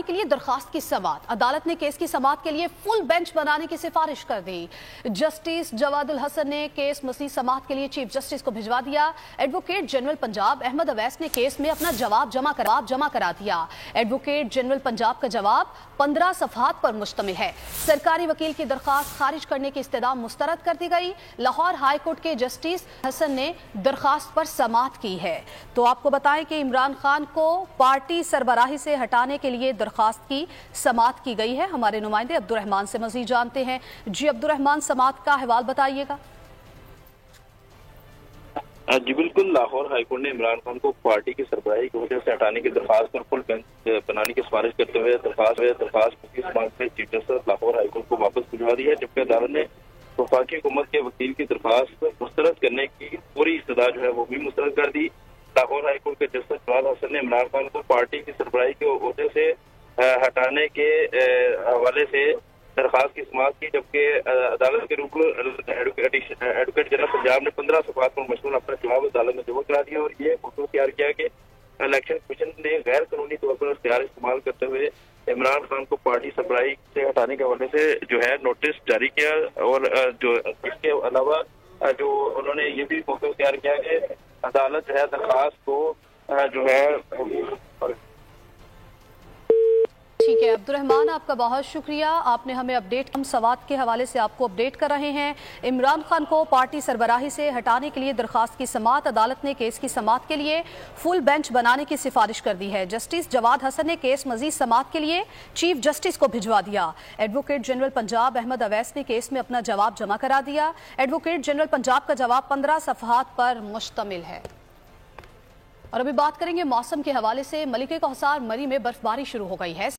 کے لیے درخواست کی سماعت عدالت نے کیس کی سماعت کے لیے فل بینچ بنانے کی سفارش کر دی۔ جسٹس جواد الحسن نے کیس مزید سماعت کے لیے چیف جسٹس کو بھجوا دیا۔ ایڈوکیٹ جنرل پنجاب احمد اویس نے کیس میں اپنا جواب جمع کرا دیا۔ ایڈوکیٹ جنرل پنجاب کا جواب 15 صفحات پر مشتمل ہے۔ سرکاری وکیل کی درخواست خارج کرنے کی استدعا مسترد کر دی گئی۔ لاہور ہائی کورٹ کے جسٹس حسن نے درخواست پر سماعت کی ہے۔ تو آپ کو بتائیں کہ عمران خان کو پارٹی سربراہی سے ہٹانے کے لیے درخواست کی سماعت کی گئی ہے۔ ہمارے نمائندے عبد الرحمان سے مزید جانتے ہیں۔ جی عبد الرحمان، سماعت کا حوال بتائیے گا۔ جی بالکل، لاہور ہائی کورٹ نے عمران خان کو پارٹی کی سربراہی کی وجہ سے ہٹانے کی درخواست پر فل بینچ بنانے کی سفارش کرتے ہوئے درخواست کی سماعت میں chief justice Lahore high court کو واپس بھجوا دی ہے، جبکہ عدالت نے وفاقی حکومت کے وکیل کی درخواست مسترد کرنے کی پوری استدعا جو ہے وہ بھی مسترد کر دی۔ لاہور ہائی کورٹ کے جسٹس جواد حسن نے عمران خان کو پارٹی کی سربراہی کے عہدے سے ہٹانے کے حوالے سے درخواست کی سماعت کی، جبکہ عدالت کے رکن ایڈوکیٹ جنرل پنجاب نے 15 صفحات پر مشمول اپنا جواب عدالت میں جمع کرا دیا اور یہ فوٹو تیار کیا کہ الیکشن کمیشن نے غیر قانونی طور پر اختیار استعمال کرتے ہوئے عمران خان کو پارٹی سربراہی سے ہٹانے کے حوالے سے جو ہے نوٹس جاری کیا، اور جو اس کے علاوہ جو انہوں نے یہ بھی فوٹو تیار کیا کہ عدالت جو ہے درخواست کو جو ہے ٹھیک ہے عبد الرحمان، آپ کا بہت شکریہ، آپ نے ہمیں اپڈیٹ ہم سوات کے حوالے سے آپ کو اپڈیٹ کر رہے ہیں۔ عمران خان کو پارٹی سربراہی سے ہٹانے کے لیے درخواست کی سماعت عدالت نے کیس کی سماعت کے لیے فل بینچ بنانے کی سفارش کر دی ہے۔ جسٹس جواد حسن نے کیس مزید سماعت کے لیے چیف جسٹس کو بھجوا دیا۔ ایڈوکیٹ جنرل پنجاب احمد اویس نے کیس میں اپنا جواب جمع کرا دیا۔ ایڈوکیٹ جنرل پنجاب کا جواب 15 صفحات پر مشتمل ہے۔ اور ابھی بات کریں گے موسم کے حوالے سے۔ ملکہ کوثر مری میں برفباری شروع ہو گئی ہے۔